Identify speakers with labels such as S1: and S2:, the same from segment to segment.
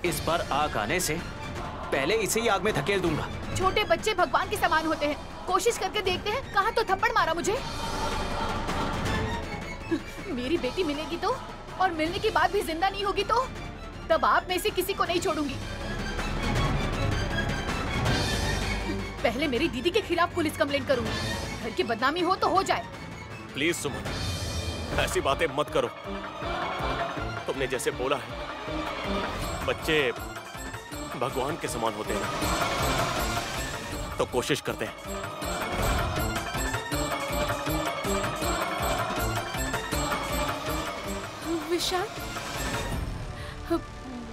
S1: इस बार आग आने से पहले इसे ही आग में धकेल दूंगा।
S2: छोटे बच्चे भगवान के समान होते हैं। कोशिश करके देखते हैं। कहाँ तो थप्पड़ मारा मुझे। मेरी बेटी मिलेगी तो, और मिलने के बाद भी जिंदा नहीं होगी तो तब आप में से किसी को नहीं छोड़ूंगी। पहले मेरी दीदी के खिलाफ पुलिस कंप्लेंट करूंगी। घर की बदनामी हो तो हो जाए।
S3: प्लीज सुमन, ऐसी बातें मत करो। तुमने जैसे बोला है, बच्चे भगवान के समान होते हैं, तो कोशिश करते हैं।
S4: विशाल,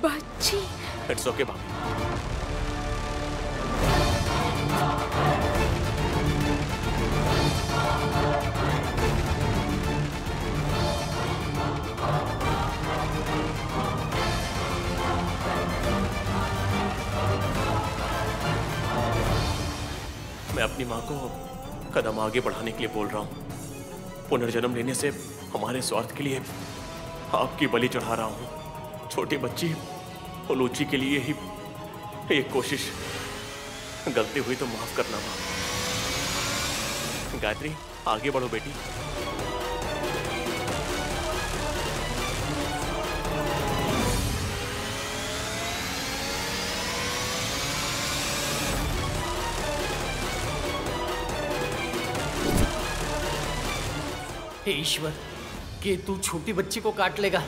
S4: बच्ची।
S3: इट्स ओके भाभी। मैं अपनी माँ को कदम आगे बढ़ाने के लिए बोल रहा हूँ। पुनर्जन्म लेने से हमारे स्वार्थ के लिए आपकी बलि चढ़ा रहा हूँ। छोटी बच्ची उलूची के लिए ही एक कोशिश। गलती हुई तो माफ करना माँ। गायत्री, आगे बढ़ो बेटी।
S5: हे ईश्वर, कि तू छोटी बच्ची को काट लेगा।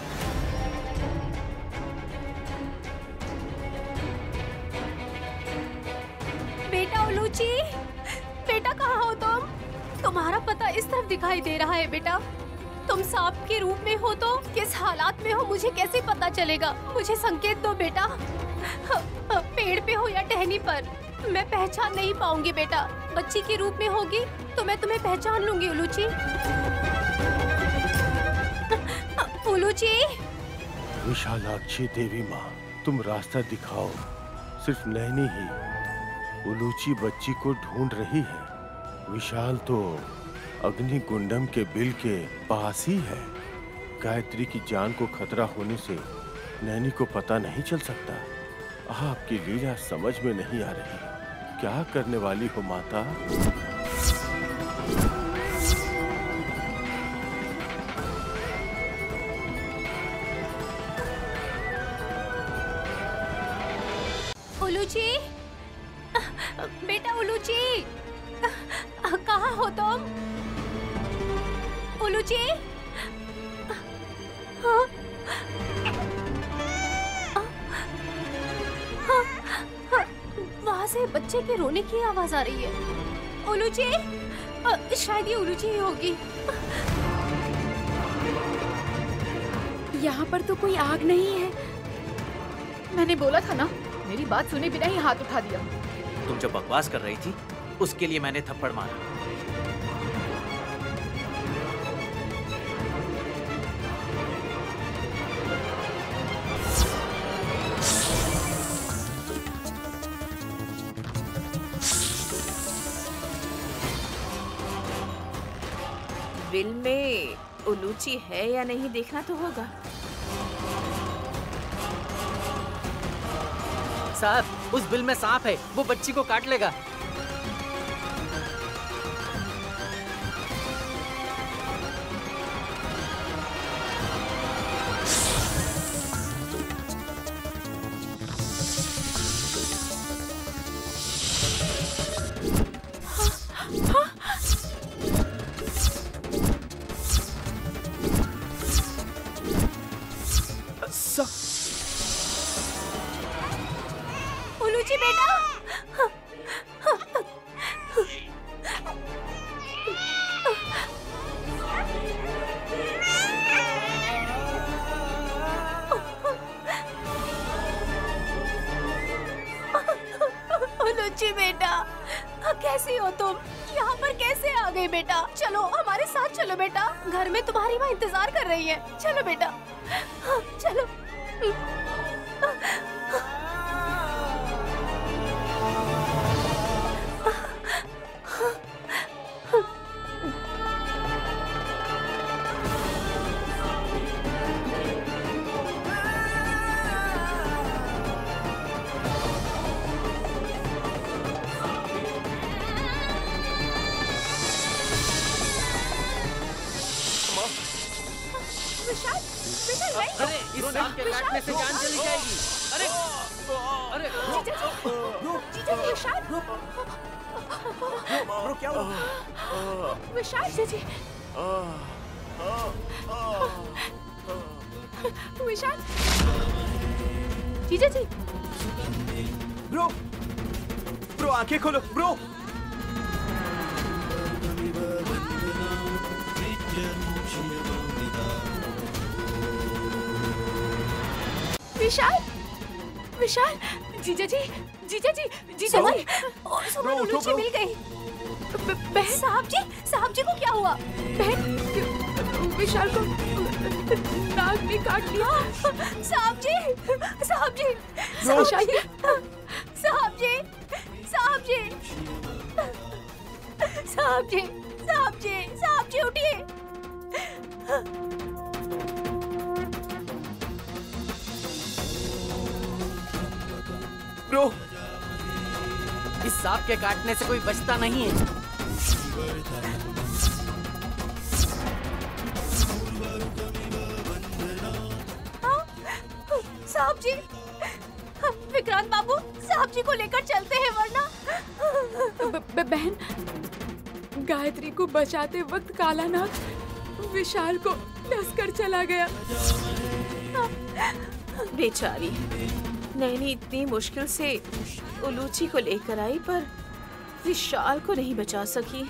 S4: बेटा उलूची, बेटा कहाँ हो तुम? तुम्हारा पता इस तरफ दिखाई दे रहा है बेटा। तुम सांप के रूप में हो तो किस हालात में हो मुझे कैसे पता चलेगा? मुझे संकेत दो बेटा। पेड़ पे हो या टहनी पर, मैं पहचान नहीं पाऊंगी बेटा। बच्ची के रूप में होगी तो मैं तुम्हें पहचान लूंगी उलूची। उलूची।
S6: विशालाक्षी देवी माँ, तुम रास्ता दिखाओ। सिर्फ नैनी ही उलूची बच्ची को ढूंढ रही है। विशाल तो अग्निकुंडम के बिल के पास ही है। गायत्री की जान को खतरा होने से नैनी को पता नहीं चल सकता। आपकी लीला समझ में नहीं आ रही। क्या करने वाली हो माता?
S4: उलूची, बेटा उलूची, कहाँ हो तुम? उलूची, वहाँ से बच्चे के रोने की आवाज आ रही है। उलूची, शायद ये उलूची ही होगी।
S2: यहाँ पर तो कोई आग नहीं है। मैंने बोला था ना, मेरी बात सुने बिना ही हाथ उठा दिया।
S1: तुम जो बकवास कर रही थी उसके लिए मैंने थप्पड़ मारा।
S7: बिल में उलूची है या नहीं देखना तो होगा।
S5: साहब, उस बिल में सांप है, वो बच्ची को काट लेगा।
S4: उलूची बेटा, उलूची बेटा, कैसी हो तुम? यहाँ पर कैसे आ गई बेटा? चलो हमारे साथ चलो बेटा, घर में तुम्हारी माँ इंतजार कर रही है। चलो बेटा, चलो।
S5: काटने से जान चली जाएगी। अरे अरे
S2: जीजा जी विशाल,
S3: ब्रो क्या हुआ?
S2: विशाल जीजा जी, विशाल जीजा जी।
S3: ब्रो ब्रो आंखें खोलो ब्रो।
S2: विशाल, विशाल, जीजा जी, जीजा जी, जीजा जी,
S4: और सुमन उलूची मिल गई।
S2: बहन,
S4: साहब जी को क्या हुआ?
S2: बहन, विशाल को नाग ने काट लिया।
S4: साहब जी,
S2: साहब जी,
S4: साहब जी,
S2: साहब जी,
S4: साहब जी, साहब जी, साहब जी, साहब जी उठिए।
S3: ब्रो
S5: इस सांप के काटने से कोई बचता नहीं है।
S4: साहब जी, विक्रांत बाबू, साहब जी को लेकर चलते हैं वरना।
S2: बहन, गायत्री को बचाते वक्त काला नाग विशाल को डसकर चला गया।
S7: बेचारी नैनी इतनी मुश्किल से उलूची को लेकर आई पर विशाल को नहीं बचा सकी।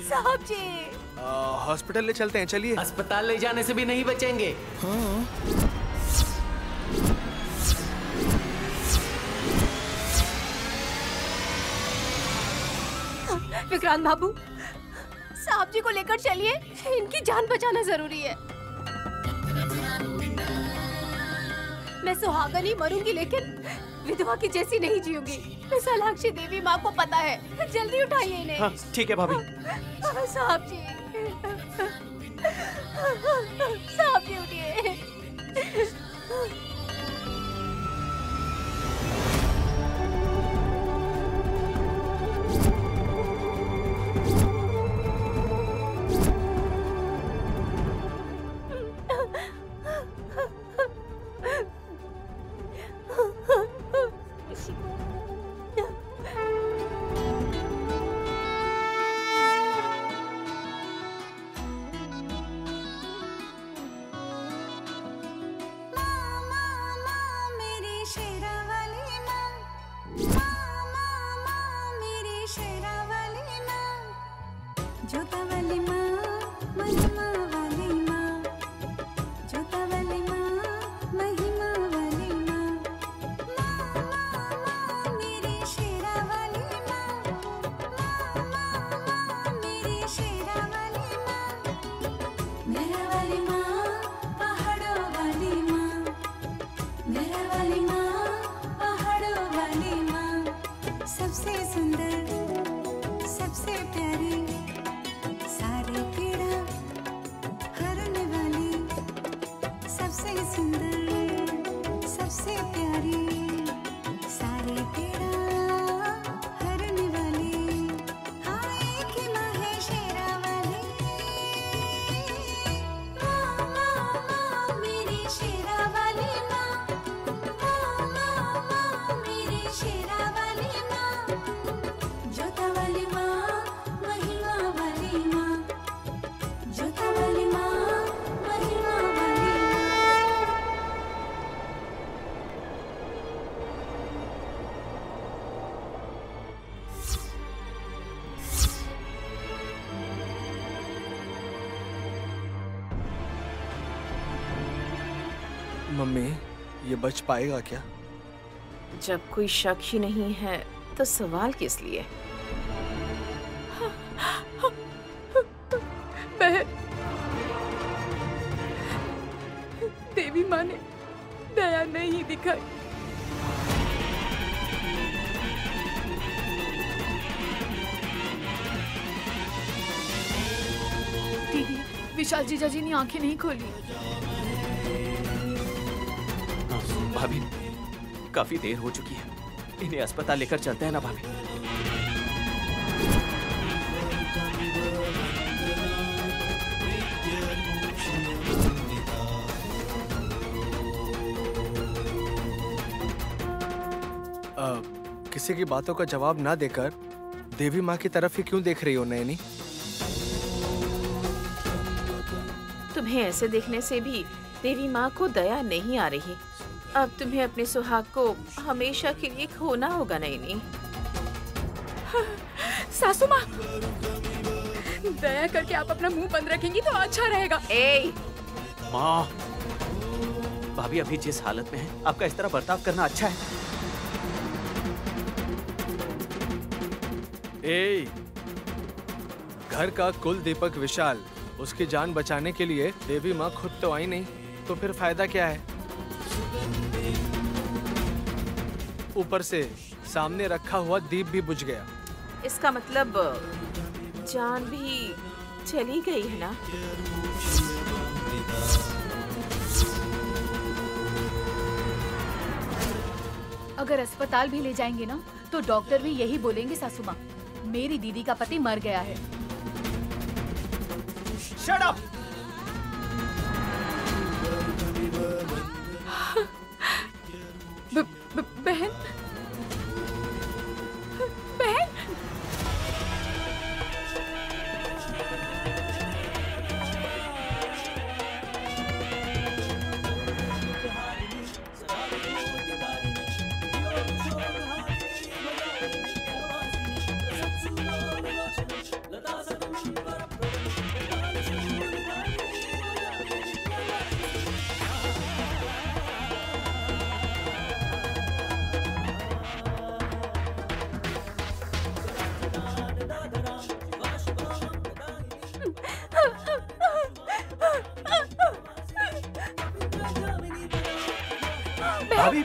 S4: साहब जी,
S3: हॉस्पिटल ले चलते हैं, चलिए।
S5: अस्पताल ले जाने से भी नहीं बचेंगे।
S4: विक्रांत बाबू, साहब जी को लेकर चलिए, इनकी जान बचाना जरूरी है। मैं सुहागन ही मरूंगी लेकिन विधवा की जैसी नहीं जीऊंगी। विशालाक्षी देवी माँ को पता है। जल्दी उठाइए इन्हें।
S3: हाँ, ठीक है भाभी।
S4: साहब जी, साहब जी उठिए।
S8: मम्मी, ये बच पाएगा क्या?
S7: जब कोई शक ही नहीं है तो सवाल किस लिए?
S2: बहन, देवी माँ ने दया नहीं दिखाई। दीदी, विशाल जीजा जी ने आंखें नहीं खोली।
S1: भाभी, काफी देर हो चुकी है, इन्हें अस्पताल लेकर चलते हैं ना भाभी।
S8: किसी की बातों का जवाब ना देकर देवी माँ की तरफ ही क्यों देख रही हो नैनी?
S7: तुम्हें ऐसे देखने से भी देवी माँ को दया नहीं आ रही। अब तुम्हें अपने सुहाग को हमेशा के लिए खोना होगा नैनी।
S2: सासू माँ, दया करके आप अपना मुंह बंद रखेंगी तो अच्छा रहेगा।
S7: ए
S1: माँ, भाभी अभी जिस हालत में है आपका इस तरह बर्ताव करना अच्छा है?
S8: ए, घर का कुल दीपक विशाल, उसकी जान बचाने के लिए देवी माँ खुद तो आई नहीं, तो फिर फायदा क्या है? ऊपर से सामने रखा हुआ दीप भी बुझ गया।
S7: इसका मतलब जान भी चली गई है ना?
S2: अगर अस्पताल भी ले जाएंगे ना तो डॉक्टर भी यही बोलेंगे सासू माँ, मेरी दीदी का पति मर गया है।
S1: Shut up!
S2: बहन, बहन,
S1: भाभी,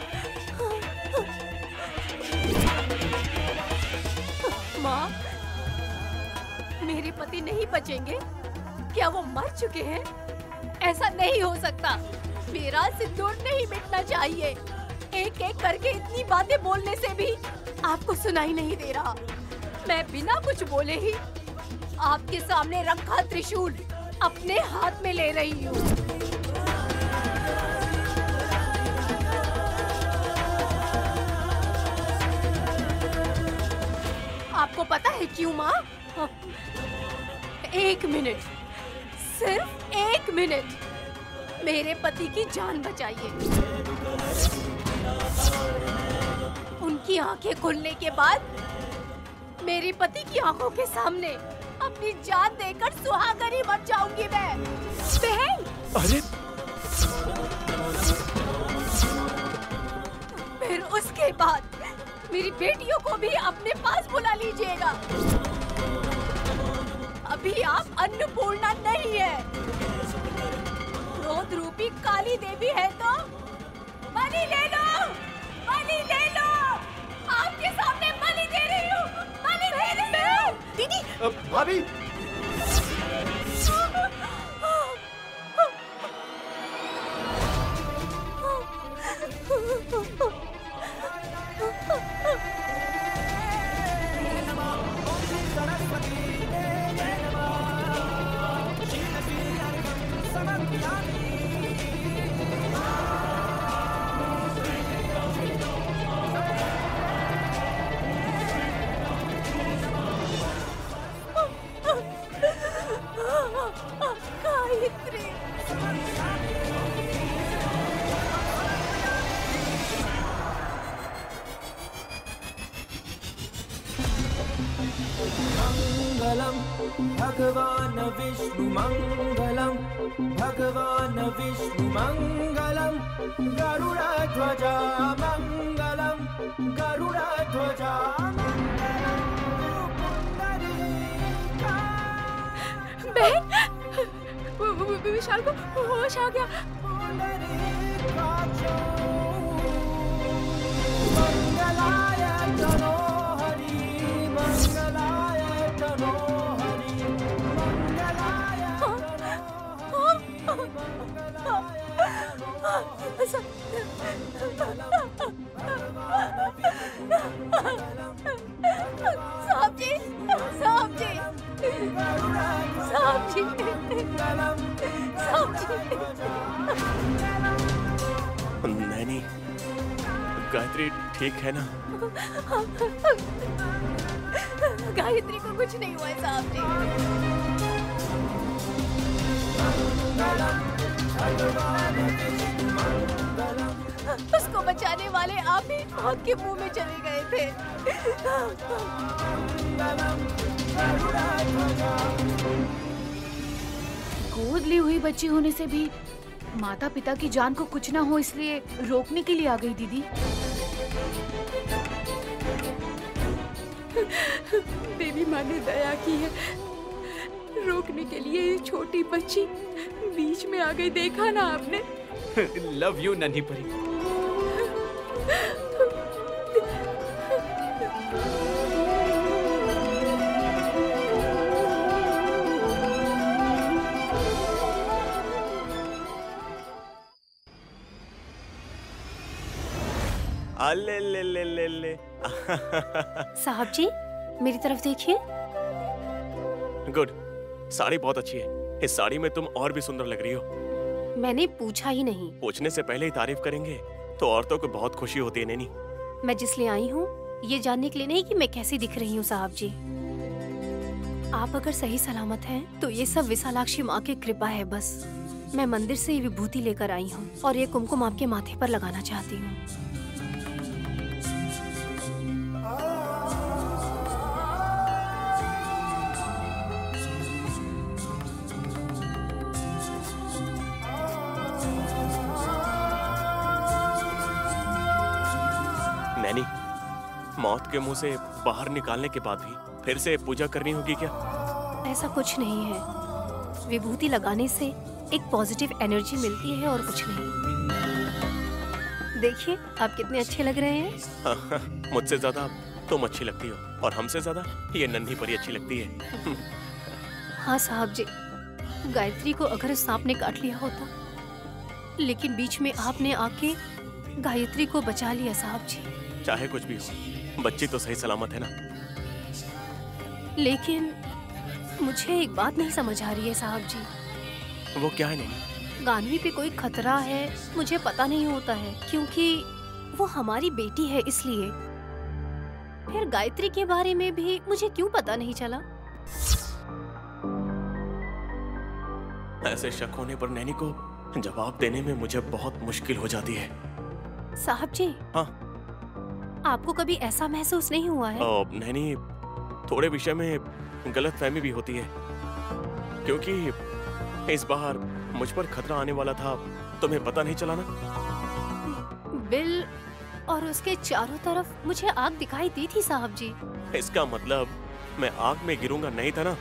S4: माँ, मेरे पति नहीं बचेंगे? क्या वो मर चुके हैं? ऐसा नहीं हो सकता। मेरा सिंदूर नहीं मिटना चाहिए। एक एक करके इतनी बातें बोलने से भी आपको सुनाई नहीं दे रहा। मैं बिना कुछ बोले ही आपके सामने रखा त्रिशूल अपने हाथ में ले रही हूँ। आपको पता है क्यों माँ? 1 मिनट, सिर्फ 1 मिनट मेरे पति की जान बचाइए। उनकी आंखें खुलने के बाद मेरे पति की आंखों के सामने अपनी जान देकर सुहागनी बन जाऊंगी मैं। बहन,
S1: अरे
S4: फिर उसके बाद मेरी बेटियों को भी अपने पास बुला लीजिएगा। अभी आप अन्नपूर्णा नहीं है, क्रोध रूपी काली देवी है। तो बलि ले लो, बलि ले लो। आपके सामने बलि दे रही हूँ, बलि दे रही हूँ। दीदी,
S1: भाभी,
S4: गायत्री,
S9: मंगलम भगवान विष्णु मंगलम, भगवान विष्णु मंगलम, गरुड़ध्वजा मंगलम, गरुड़ध्वजा
S2: विशाल को होश आ गया।
S9: मंगलाय तनो हरि, मंगलाय तनो हरि, मंगलाय
S4: साहब जी, साहब जी, साहब जी, साहब जी।
S3: गायत्री ठीक है ना?
S4: गायत्री को कुछ नहीं हुआ है साहब जी। उसको बचाने वाले आप ही मौत के मुंह में चले गए थे।
S2: गोद ली हुई बच्ची होने से भी माता पिता की जान को कुछ ना हो इसलिए रोकने के लिए आ गई दीदी।
S7: देवी माँ ने दया की है, रोकने के लिए ये छोटी बच्ची बीच में आ गई, देखा ना आपने?
S1: लव यू नन्ही परी।
S3: अले ले ले ले ले।
S4: साहब जी मेरी तरफ देखिए।
S3: गुड, साड़ी बहुत अच्छी है। इस साड़ी में तुम और भी सुंदर लग रही हो।
S4: मैंने पूछा ही नहीं।
S3: पूछने से पहले ही तारीफ करेंगे तो औरतों को बहुत खुशी होती है नैनी।
S4: मैं जिसलिए आई हूँ ये जानने के लिए नहीं कि मैं कैसी दिख रही हूँ साहब जी। आप अगर सही सलामत हैं तो ये सब विशालाक्षी माँ की कृपा है बस। मैं मंदिर से ये विभूति लेकर आई हूँ और ये कुमकुम आपके माथे पर लगाना चाहती हूँ।
S3: नैनी, मौत के मुंह से बाहर निकालने के बाद भी फिर से पूजा करनी होगी क्या?
S4: ऐसा कुछ नहीं है, विभूति लगाने से एक पॉजिटिव एनर्जी मिलती है और कुछ नहीं। देखिए आप कितने अच्छे लग रहे हैं।
S3: मुझसे ज्यादा तुम अच्छी लगती हो और हमसे ज्यादा ये नन्ही परी अच्छी लगती है।
S4: हाँ साहब जी, गायत्री को अगर उस सांप ने काट लिया होता, लेकिन बीच में आपने आके गायत्री को बचा लिया साहब जी।
S3: चाहे कुछ भी हो, बच्ची तो सही सलामत है ना।
S4: लेकिन मुझे एक बात नहीं समझ आ रही है साहब जी।
S3: वो क्या है नैनी?
S4: गानवी पे कोई खतरा है मुझे पता नहीं होता है, क्योंकि वो हमारी बेटी है इसलिए। फिर गायत्री के बारे में भी मुझे क्यों पता नहीं चला?
S3: ऐसे शक होने पर नैनी को जवाब देने में मुझे बहुत मुश्किल हो जाती है।
S4: साहब जी।
S3: हाँ।
S4: आपको कभी ऐसा महसूस नहीं हुआ है?
S3: नैनी, थोड़े विषय में गलतफहमी भी होती है, क्योंकि इस बार मुझ पर खतरा आने वाला था, तुम्हें पता नहीं चला ना?
S4: बिल और उसके चारों तरफ मुझे आग दिखाई दी थी साहब जी।
S3: इसका मतलब मैं आग में गिरूंगा नहीं था ना?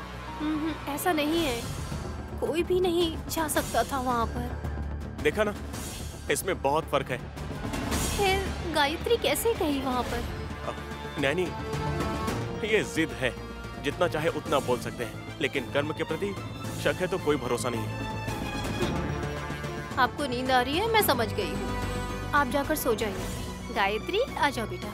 S4: ऐसा नहीं है, कोई भी नहीं जा सकता था वहाँ पर।
S3: देखा ना, इसमें बहुत फर्क है।
S4: फिर गायत्री कैसे गई वहाँ पर?
S3: नैनी, ये जिद है, जितना चाहे उतना बोल सकते हैं, लेकिन कर्म के प्रति शक है तो कोई भरोसा नहीं है।
S4: आपको नींद आ रही है, मैं समझ गई हूँ। आप जाकर सो जाइए। गायत्री आ जाओ बेटा।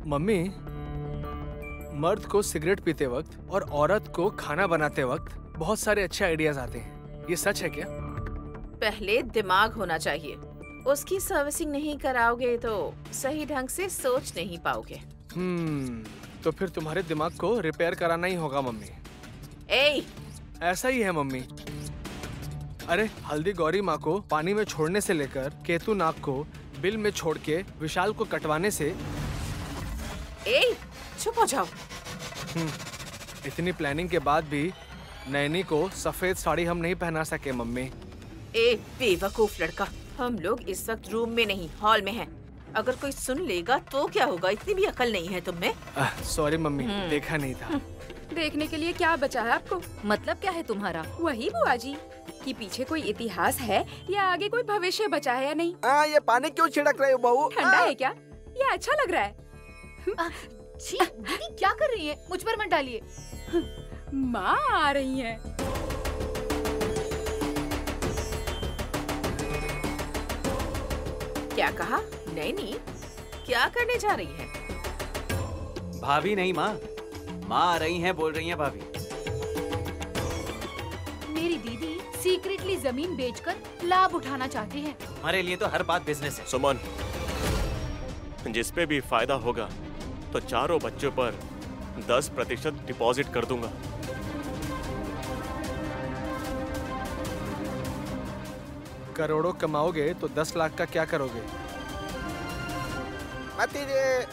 S8: मम्मी, मर्द को सिगरेट पीते वक्त और औरत को खाना बनाते वक्त बहुत सारे अच्छे आइडियाज आते हैं, ये सच है क्या?
S7: पहले दिमाग होना चाहिए, उसकी सर्विसिंग नहीं कराओगे तो सही ढंग से सोच नहीं पाओगे।
S8: तो फिर तुम्हारे दिमाग को रिपेयर कराना ही होगा मम्मी।
S7: ऐसा
S8: ही है मम्मी। अरे हल्दी गौरी माँ को पानी में छोड़ने से लेकर केतु नाग को बिल में छोड़ के विशाल को कटवाने से।
S7: चुप हो जाओ।
S8: इतनी प्लानिंग के बाद भी नैनी को सफेद साड़ी हम नहीं पहना सके मम्मी।
S7: बेवकूफ लड़का, हम लोग इस वक्त रूम में नहीं हॉल में हैं। अगर कोई सुन लेगा तो क्या होगा? इतनी भी अकल नहीं है तुम में।
S8: सॉरी मम्मी, देखा नहीं था।
S10: देखने के लिए क्या बचा है आपको?
S2: मतलब क्या है तुम्हारा?
S10: वही बुआ जी कि पीछे कोई इतिहास है या आगे कोई भविष्य बचा है या नहीं।
S9: ये पानी क्यों छिड़क रहे हो बहू?
S10: ठंडा है क्या? ये अच्छा लग रहा है।
S2: छी, दीदी क्या कर रही है? मुझ पर मत डालिए।
S10: माँ आ रही है।
S7: क्या कहा? नैनी क्या करने जा रही है?
S1: भाभी नहीं माँ, माँ आ रही हैं, बोल रही हैं भाभी।
S2: मेरी दीदी सीक्रेटली जमीन बेचकर लाभ उठाना चाहते हैं।
S1: हमारे लिए तो हर बात बिजनेस है।
S3: सुमन, जिस पे भी फायदा होगा तो चारों बच्चों पर 10% डिपॉजिट कर दूंगा।
S8: करोड़ों कमाओगे तो 10 लाख का क्या करोगे?
S9: भतीजे,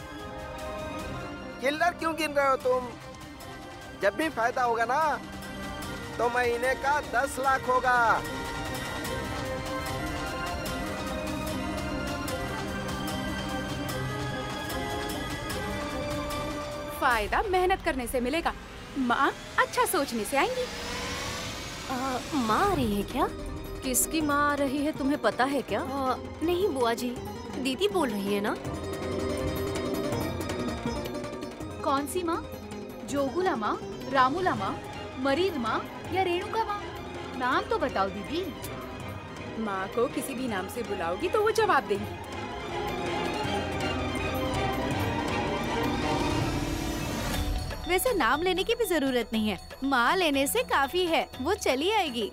S9: चिल्लर क्यों गिन रहे हो तुम? जब भी फायदा होगा ना तो महीने का 10 लाख होगा।
S10: फायदा मेहनत करने से मिलेगा, माँ अच्छा सोचने से आएंगी।
S4: माँ आ रही है क्या?
S2: किसकी माँ आ रही है तुम्हें पता है क्या?
S4: नहीं बुआ जी, दीदी बोल रही है ना।
S2: कौन सी माँ? जोगुला माँ, रामूला माँ, मरीद माँ या रेणुका माँ? नाम तो बताओ दीदी।
S10: माँ को किसी भी नाम से बुलाओगी तो वो जवाब देंगी।
S2: वैसे नाम लेने की भी जरूरत नहीं है, माँ लेने से काफी है, वो चली आएगी।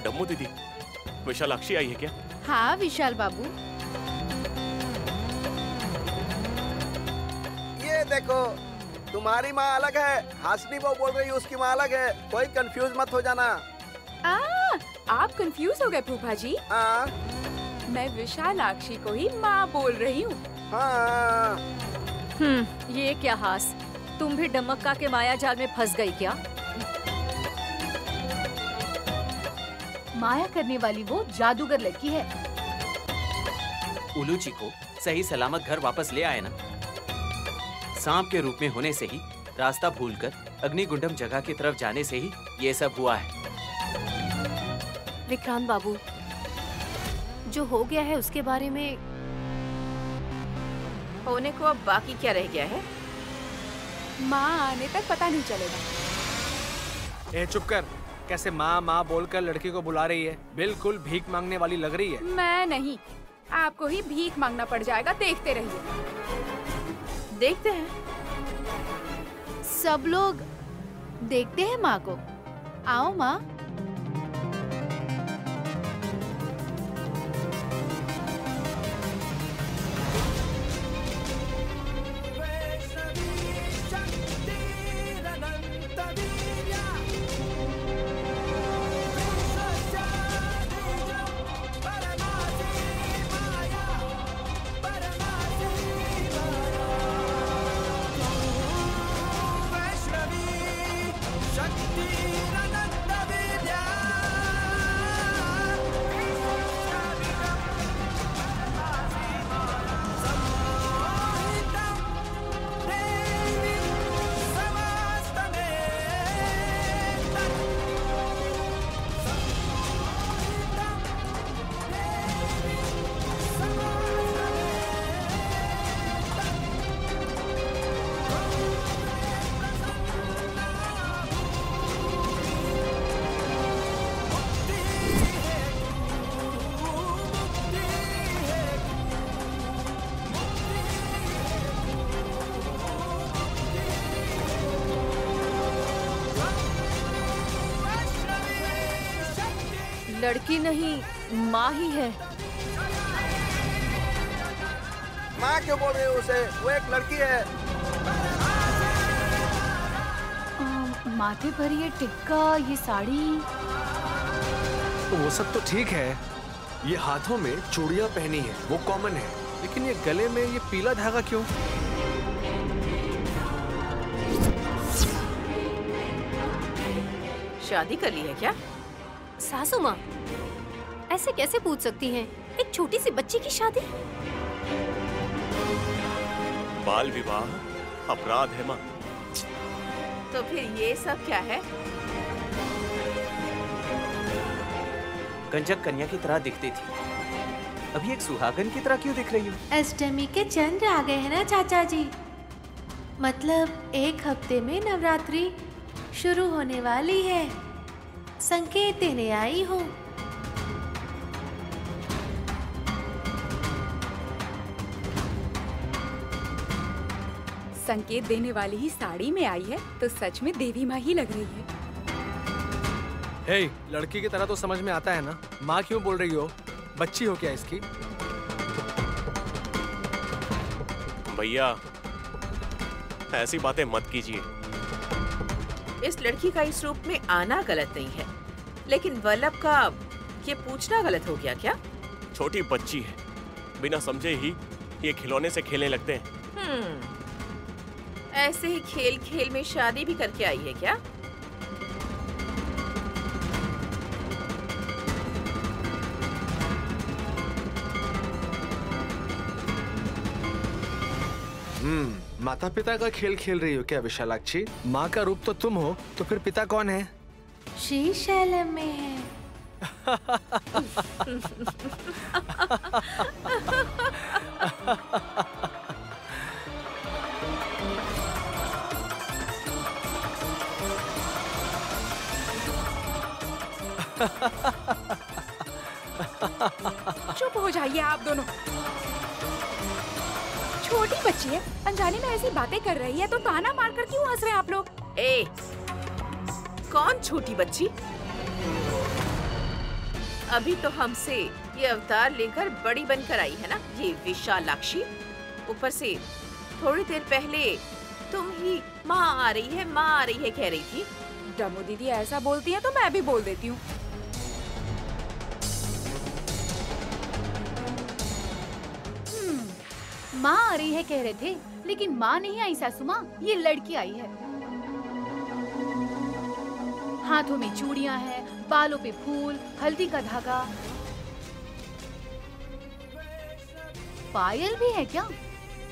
S3: डम्मू दीदी, विशालाक्षी आई है क्या?
S2: हाँ विशाल बाबू।
S9: ये देखो, तुम्हारी माँ अलग है, हासनी बहू बोल रही है उसकी माँ अलग है, कोई कंफ्यूज मत हो जाना।
S10: आप कंफ्यूज हो गए फूफा जी? मैं विशालाक्षी को ही माँ बोल रही हूँ।
S2: ये क्या हास, तुम भी डमक्का के माया जाल में फंस गई क्या? माया करने वाली वो जादूगर लड़की है।
S1: उलूची को सही सलामत घर वापस ले आए ना। सांप के रूप में होने से ही, रास्ता भूलकर अग्निगुंडम जगह की तरफ जाने से ही ये सब हुआ है।
S4: विक्रांत बाबू, जो हो गया है उसके बारे में
S7: होने को अब बाकी क्या रह गया है?
S10: माँ आने तक पता नहीं चलेगा।
S8: ए चुप कर, कैसे माँ माँ बोलकर लड़की को बुला रही है? बिल्कुल भीख मांगने वाली लग रही है।
S10: मैं नहीं, आपको ही भीख मांगना पड़ जाएगा, देखते रहिए।
S7: देखते हैं।
S2: सब लोग देखते हैं माँ को। आओ माँ। लड़की नहीं, माँ ही है।
S9: माँ क्यों बोल रहे हो उसे? वो एक लड़की है।
S2: माथे पर ये टिक्का, ये साड़ी।
S8: वो सब तो ठीक है, ये हाथों में चूड़ियाँ पहनी है वो कॉमन है, लेकिन ये गले में ये पीला धागा क्यों?
S7: शादी कर ली है क्या?
S4: सासू माँ ऐसे कैसे पूछ सकती हैं? एक छोटी सी बच्ची की शादी?
S3: बाल विवाह अपराध है माँ।
S7: तो फिर ये सब क्या है?
S1: कंजक कन्या की तरह दिखती थी, अभी एक सुहागन की तरह क्यों दिख रही हो?
S11: अष्टमी के चंद्र आ गए हैं ना चाचा जी, मतलब एक हफ्ते में नवरात्रि शुरू होने वाली है, संकेत देने आई हूँ।
S10: संकेत देने वाली ही साड़ी में आई है तो सच में देवी माँ ही लग रही है।
S8: हे, लड़की की तरह तो समझ में आता है ना, माँ क्यों बोल रही हो? बच्ची हो क्या इसकी?
S3: भैया ऐसी बातें मत कीजिए।
S7: इस लड़की का इस रूप में आना गलत नहीं है, लेकिन वल्लभ का ये पूछना गलत हो गया क्या?
S3: छोटी बच्ची है, बिना समझे ही ये खिलौने से खेलने लगते हैं।
S7: ऐसे ही खेल खेल में शादी भी करके आई है क्या?
S8: माता पिता का खेल खेल रही हो क्या विशालाक्षी? माँ का रूप तो तुम हो, तो फिर पिता कौन है?
S11: श्रीशैलम में है।
S10: चुप हो जाइए आप दोनों। छोटी बच्ची है, अनजाने में ऐसी बातें कर रही है तो ताना मारकर क्यों हंस रहे हैं आप लोग?
S7: ए, कौन छोटी बच्ची? अभी तो हमसे ये अवतार लेकर बड़ी बनकर आई है ना ये विशालाक्षी। ऊपर से थोड़ी देर पहले तुम ही माँ आ रही है कह रही थी।
S10: डमू दीदी ऐसा बोलती है तो मैं भी बोल देती हूँ।
S2: माँ आ रही है कह रहे थे, लेकिन माँ नहीं आई सासू माँ, ये लड़की आई है। हाथों में चूड़ियाँ हैं, बालों पे फूल, हल्दी का धागा, पायल भी है क्या?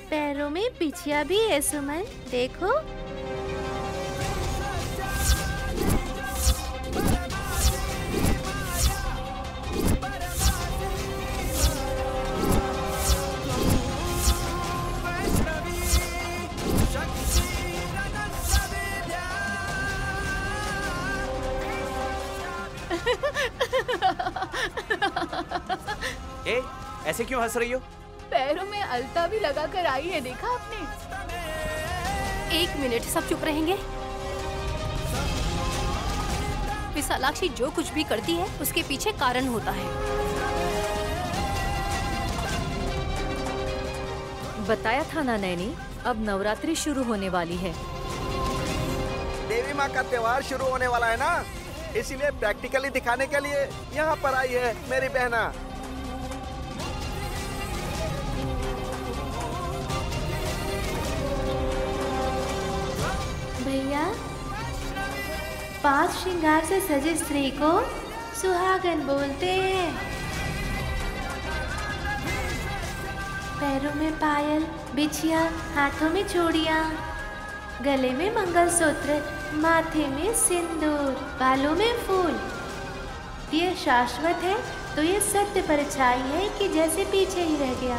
S11: पैरों में बिछिया भी है सुमन, देखो।
S1: ए, ऐसे क्यों हंस रही हो?
S2: पैरों में अलता भी लगा कर आई है, देखा आपने?
S4: एक मिनट, सब चुप रहेंगे? विशालाक्षी जो कुछ भी करती है उसके पीछे कारण होता है।
S12: बताया था ना नैनी, अब नवरात्रि शुरू होने वाली है।
S9: देवी माँ का त्योहार शुरू होने वाला है ना, इसीलिए प्रैक्टिकली दिखाने के लिए यहाँ पर आई है मेरी बहना।
S11: भैया, 5 श्रृंगार से सजे स्त्री को सुहागन बोलते हैं। पैरों में पायल, बिछिया, हाथों में चूड़ियाँ, गले में मंगलसूत्र, माथे में सिंदूर, बालों में फूल। ये शाश्वत है तो ये सत्य परछाई है कि जैसे पीछे ही रह गया।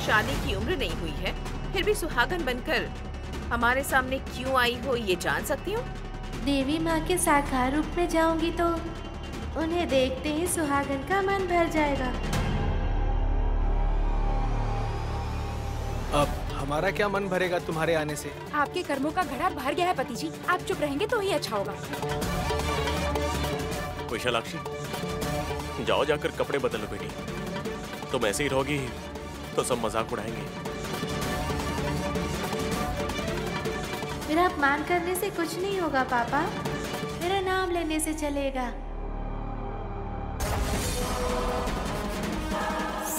S7: शादी की उम्र नहीं हुई है, फिर भी सुहागन बनकर हमारे सामने क्यों आई हो ये जान सकती हूँ?
S11: देवी माँ के साकार रूप में जाऊंगी तो उन्हें देखते ही सुहागन का मन भर जाएगा।
S8: अब हमारा क्या मन भरेगा तुम्हारे आने से?
S10: आपके कर्मों का घड़ा भर गया है पति जी, आप चुप रहेंगे तो ही अच्छा होगा।
S3: विशालाक्षी, जाओ जाकर कपड़े बदलो बेटी, तुम ऐसे ही रहोगी तो सब मजाक उड़ाएंगे।
S11: मेरा अपमान करने से कुछ नहीं होगा पापा, मेरा नाम लेने से चलेगा।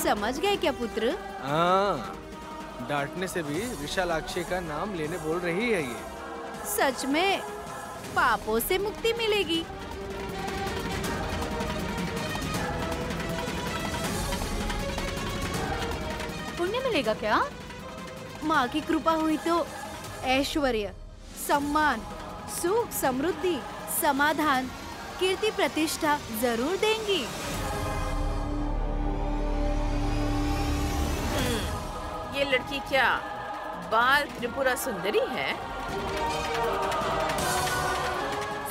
S4: समझ गए क्या पुत्र?
S8: हाँ, डांटने से भी विशालाक्षी का नाम लेने बोल रही है ये।
S4: सच में पापों से मुक्ति मिलेगी।
S2: पुण्य मिलेगा क्या?
S4: माँ की कृपा हुई तो ऐश्वर्य, सम्मान, सुख, समृद्धि, समाधान, कीर्ति, प्रतिष्ठा जरूर देंगी।
S7: ये लड़की क्या बाल त्रिपुरा सुंदरी है?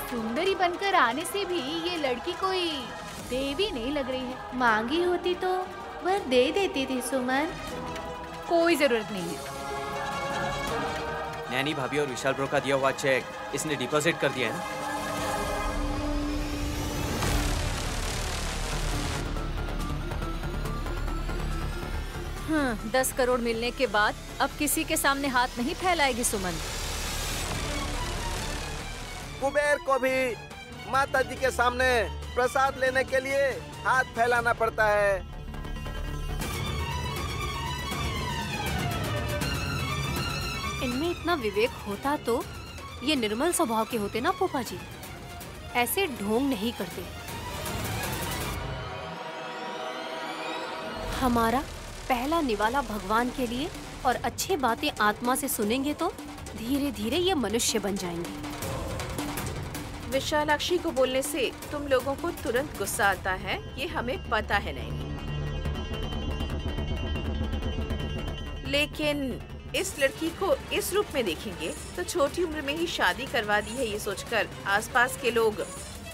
S2: सुंदरी बनकर आने से भी ये लड़की कोई देवी नहीं लग रही है।
S11: मांगी होती तो वर दे देती थी सुमन।
S2: कोई जरूरत नहीं है।
S1: नैनी भाभी और विशाल ब्रो का दिया हुआ चेक इसने डिपॉजिट कर दिया है ना?
S12: 10 करोड़ मिलने के बाद अब किसी के सामने हाथ नहीं फैलाएगी सुमन।
S9: कुबेर को भी माता जी के सामने प्रसाद लेने के लिए हाथ फैलाना पड़ता है।
S4: इनमें इतना विवेक होता तो ये निर्मल स्वभाव के होते ना फूफा जी, ऐसे ढोंग नहीं करते। हमारा पहला निवाला भगवान के लिए और अच्छी बातें आत्मा से सुनेंगे तो धीरे धीरे ये मनुष्य बन जाएंगे।
S7: विशालाक्षी को बोलने से तुम लोगों को तुरंत गुस्सा आता है, ये हमें पता है नैनी। लेकिन इस लड़की को इस रूप में देखेंगे तो छोटी उम्र में ही शादी करवा दी है ये सोचकर आसपास के लोग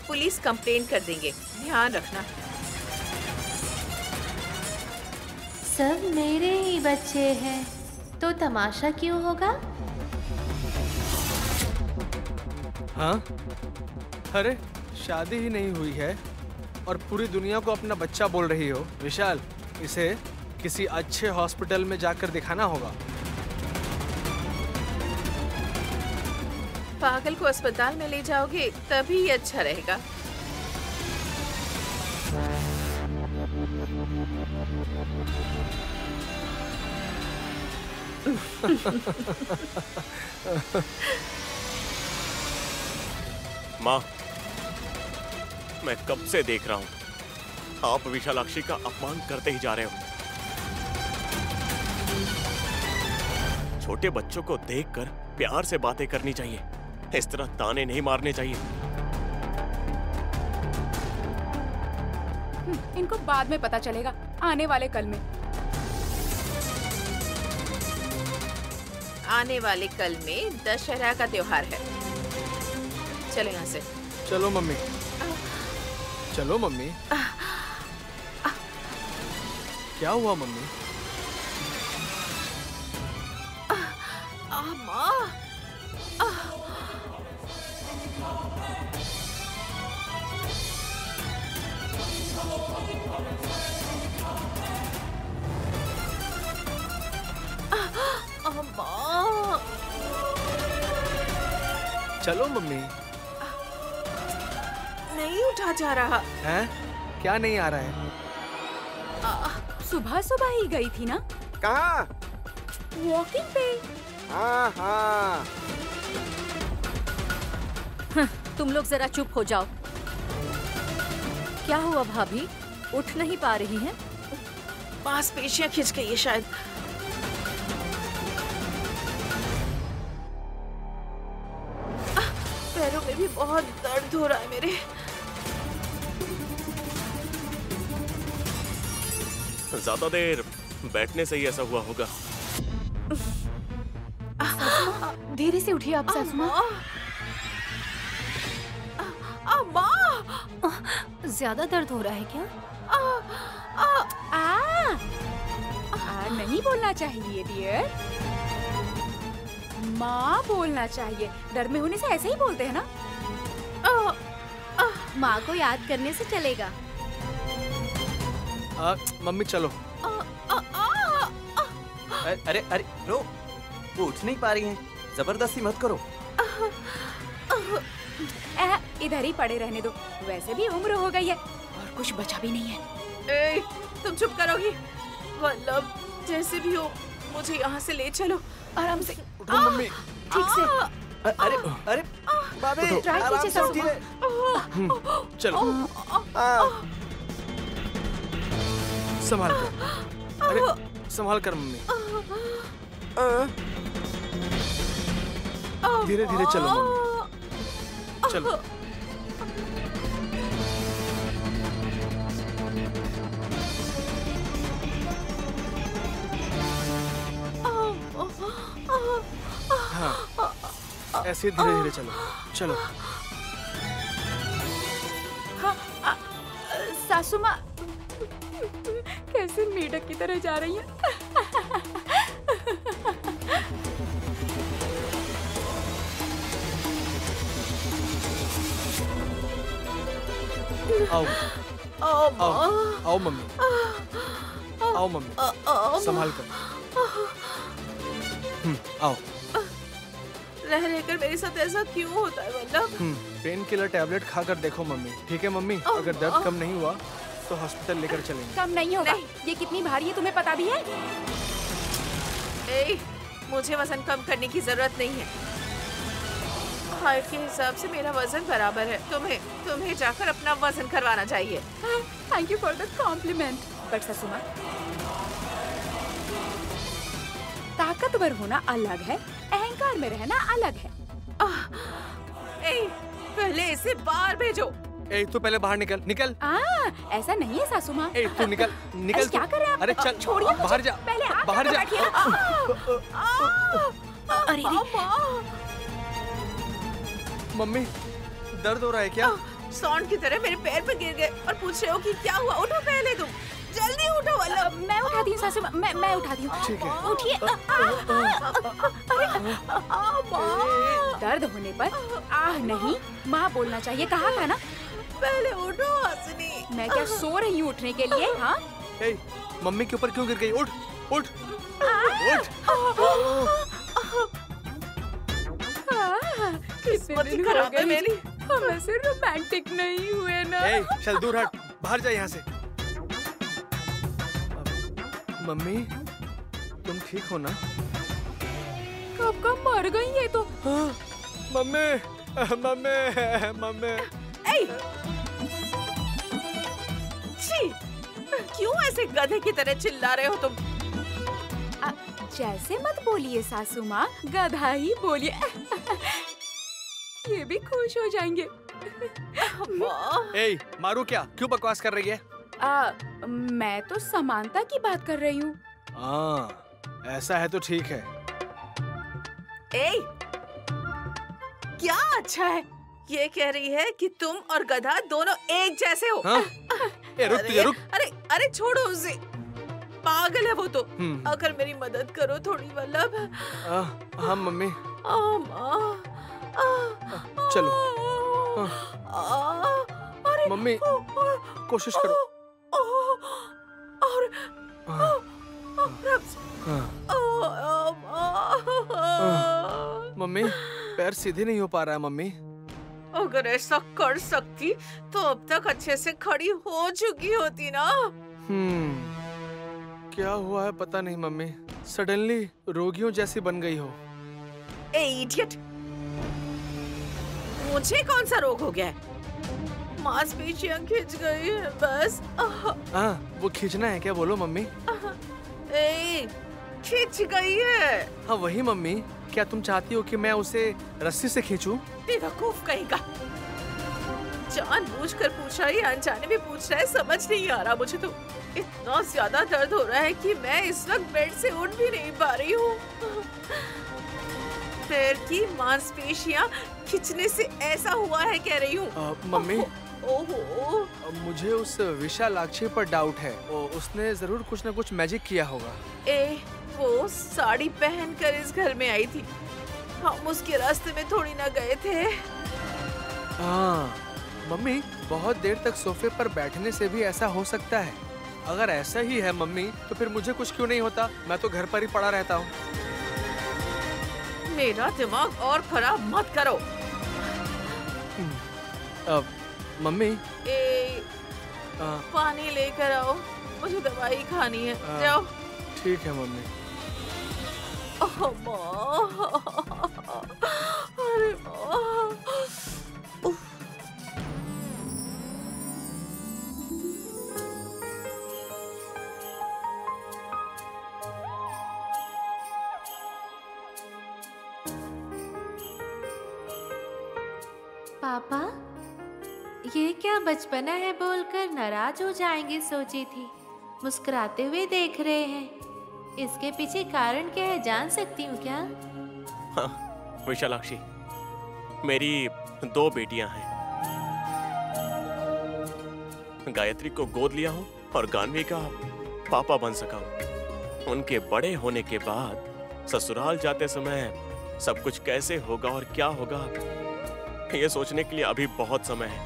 S7: पुलिस कंप्लेंट कर देंगे। ध्यान रखना।
S11: सब मेरे ही बच्चे हैं तो तमाशा क्यों होगा?
S8: हाँ? अरे शादी ही नहीं हुई है और पूरी दुनिया को अपना बच्चा बोल रही हो। विशाल, इसे किसी अच्छे हॉस्पिटल में जाकर दिखाना होगा।
S7: पागल को अस्पताल में ले जाओगे तभी अच्छा रहेगा।
S3: माँ, मैं कब से देख रहा हूँ आप विशालाक्षी का अपमान करते ही जा रहे हो। छोटे बच्चों को देखकर प्यार से बातें करनी चाहिए, इस तरह ताने नहीं मारने चाहिए।
S10: इनको बाद में पता चलेगा, आने वाले कल में।
S7: आने वाले कल में दशहरा का त्योहार है। चलो यहाँ से।
S8: चलो मम्मी, चलो मम्मी। क्या हुआ मम्मी?
S7: माँ,
S8: चलो मम्मी।
S7: नहीं उठा जा रहा
S8: है? क्या नहीं आ रहा है?
S10: सुबह सुबह ही गई थी ना?
S9: कहाँ?
S10: वॉकिंग पे।
S9: हाँ हाँ।
S12: तुम लोग जरा चुप हो जाओ। क्या हुआ भाभी, उठ नहीं पा रही हैं?
S7: मांसपेशियां खिंच गई है शायद। पैरों में भी बहुत दर्द हो रहा है मेरे।
S3: ज्यादा देर बैठने से ही ऐसा हुआ होगा।
S2: धीरे से उठिए आप सासू माँ।
S4: ज्यादा दर्द हो रहा है क्या?
S10: नहीं बोलना चाहिए डियर, माँ बोलना चाहिए। डर में होने से ऐसे ही बोलते हैं ना।
S4: माँ को याद करने से चलेगा।
S8: मम्मी चलो।
S1: अरे अरे ब्रो, वो उठ नहीं पा रही हैं, जबरदस्ती मत करो।
S10: इधर ही पड़े रहने दो, वैसे भी उम्र हो गई है और कुछ बचा भी नहीं है।
S7: तुम चुप करोगी? वल्लभ, जैसे भी हो मुझे यहाँ से ले चलो, आराम से।
S8: उठो मम्मी।
S7: ठीक से।
S9: अरे अरे भाभी, आराम से उठिए।
S8: चलो संभाल कर। अरे संभाल कर मम्मी, धीरे धीरे चलो मम्मी, चलो। हाँ, ऐसे धीरे धीरे चलो, चलो।
S10: सासू माँ कैसे मेढक की तरह जा रही है।
S8: आओ आओ आओ मम्मी, आओ मम्मी, संभाल कर। आओ।
S7: रह रहकर मेरे साथ ऐसा क्यों होता है वल्लभ?
S8: पेन किलर टैबलेट खाकर देखो मम्मी, ठीक है मम्मी? अगर दर्द कम नहीं हुआ तो हॉस्पिटल लेकर चलेंगे।
S10: कम नहीं होगा। ये कितनी भारी है तुम्हें पता भी है?
S7: मुझे वजन कम करने की जरूरत नहीं है। हाइट के हिसाब से मेरा वजन बराबर है। तुम्हें जाकर अपना वजन करवाना चाहिए।
S10: Thank you for the compliment. But सासू माँ, ताकतवर होना अलग है, अहंकार में रहना अलग है।
S7: पहले इसे बाहर भेजो।
S8: तू पहले बाहर निकल, निकल।
S10: ऐसा नहीं है सासू माँ।
S8: तू निकल, निकल।
S10: क्या कर रहे हैं आप?
S8: अरे चल,
S10: छोड़िए,
S8: बाहर जा,
S10: पहले आप
S8: बाहर जा।
S10: अरे
S8: मम्मी, दर्द हो रहा है क्या?
S7: सौंड की तरह मेरे पैर पे गिर गए और पूछ रहे हो कि क्या हुआ? उठो पहले तुम, जल्दी उठो वल्लभ।
S10: मैं उठाती हूँ सासू माँ, मैं उठाती हूँ।
S8: ठीक है।
S10: उठिए। दर्द होने पर आह नहीं, माँ बोलना चाहिए, कहा था ना?
S7: पहले उठो हंसनी।
S10: मैं क्या सो रही हूँ उठने के लिए? हाँ,
S8: मम्मी के ऊपर क्यों गिर गई? उठ उठ उठ।
S10: कितने दिन हो गए हम ऐसे रोमांटिक नहीं हुए ना।
S8: चल दूर हट, बाहर जा यहाँ से। मम्मी, तुम ठीक हो ना?
S10: कब कब मर गई ये तो।
S8: Mummy, mummy, mummy.
S7: क्यों ऐसे गधे की तरह चिल्ला रहे हो तुम?
S10: जैसे मत बोलिए सासू माँ, गधा ही बोलिए। ये भी खुश हो जाएंगे।
S8: मारू क्या? क्यों बकवास कर रही है?
S10: मैं तो समानता की बात कर रही हूँ।
S8: ऐसा है तो ठीक है।
S7: क्या अच्छा है? ये कह रही है कि तुम और गधा दोनों एक जैसे हो।
S8: रुक।
S7: अरे छोड़ो उसे, पागल है वो तो। अगर मेरी मदद करो थोड़ी वल्लभ।
S8: हाँ मम्मी, चलो। मम्मी, कोशिश करो। मम्मी, पैर सीधे नहीं हो पा रहा है मम्मी।
S7: अगर ऐसा कर सकती तो अब तक अच्छे से खड़ी हो चुकी होती ना।
S8: क्या हुआ है पता नहीं मम्मी, सडनली रोगियों जैसी बन गई हो।
S7: इडियट, मुझे कौन सा रोग हो गया है? मांसपेशियां खिंच गई है बस।
S8: वो खींचना है क्या? बोलो मम्मी।
S7: खिंच गई है।
S8: हाँ वही मम्मी, क्या तुम चाहती हो कि मैं उसे रस्सी से खींचूं?
S7: बेवकूफ कहीं का, जानबूझकर पूछा या अनजाने में पूछ रहा है, समझ नहीं आ रहा मुझे तो। इतना ज्यादा दर्द हो रहा है कि मैं इस वक्त बेड से उठ भी नहीं पा रही हूँ। पैर की मांसपेशियां खिंचने से ऐसा हुआ है कह रही हूँ।
S8: मम्मी,
S7: ओहो,
S8: मुझे उस विशालाक्षी पर डाउट है। उसने जरूर कुछ न कुछ मैजिक किया होगा।
S7: वो साड़ी पहनकर इस घर में आई थी, हम उसके रास्ते में थोड़ी ना गए थे।
S8: मम्मी, बहुत देर तक सोफे पर बैठने से भी ऐसा हो सकता है। अगर ऐसा ही है मम्मी, तो फिर मुझे कुछ क्यों नहीं होता? मैं तो घर पर ही पड़ा रहता हूँ।
S7: मेरा दिमाग और खराब मत करो।
S8: मम्मी,
S7: पानी लेकर आओ। मुझे दवाई खानी है। जाओ।
S8: ठीक है मम्मी।
S7: ओह माँ, अरे माँ। उफ।
S11: पापा, ये क्या बचपना है बोलकर नाराज हो जाएंगे सोची थी। मुस्कुराते हुए देख रहे हैं। इसके पीछे कारण क्या है जान सकती हूँ क्या?
S3: हाँ, विशालाक्षी, मेरी 2 बेटियां हैं। गायत्री को गोद लिया हूँ और गान्वी का पापा बन सका हूँ। उनके बड़े होने के बाद ससुराल जाते समय सब कुछ कैसे होगा और क्या होगा, ये सोचने के लिए अभी बहुत समय है।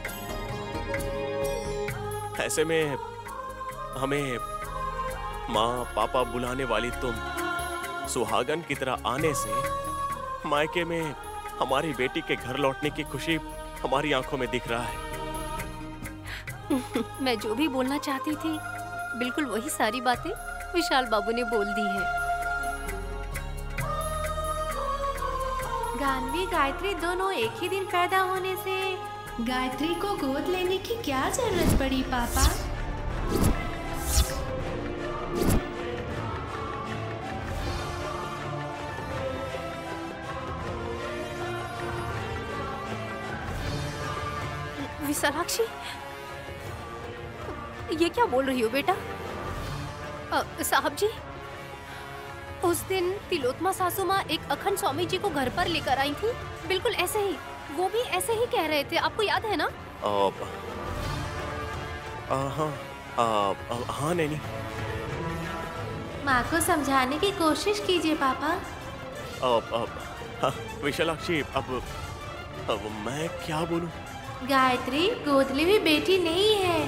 S3: ऐसे में हमें माँ पापा बुलाने वाली तुम सुहागन की तरह आने से मायके में हमारी बेटी के घर लौटने की खुशी हमारी आंखों में दिख रहा है।
S12: मैं जो भी बोलना चाहती थी बिल्कुल वही सारी बातें विशाल बाबू ने बोल दी है।
S11: गान्वी गायत्री दोनों एक ही दिन पैदा होने से गायत्री को गोद लेने की क्या जरूरत पड़ी पापा?
S12: विशालाक्षी, ये क्या बोल रही हो बेटा? साहब जी, उस दिन तिलोत्मा सासू माँ एक अखंड स्वामी जी को घर पर लेकर आई थी, बिल्कुल ऐसे ही। वो भी ऐसे ही कह रहे थे, आपको याद है ना?
S3: हाँ नैनी।
S11: माँ को समझाने की कोशिश कीजिए पापा।
S3: विशालाक्षी, अब मैं क्या बोलूं?
S11: गायत्री गोद ली हुई बेटी नहीं है।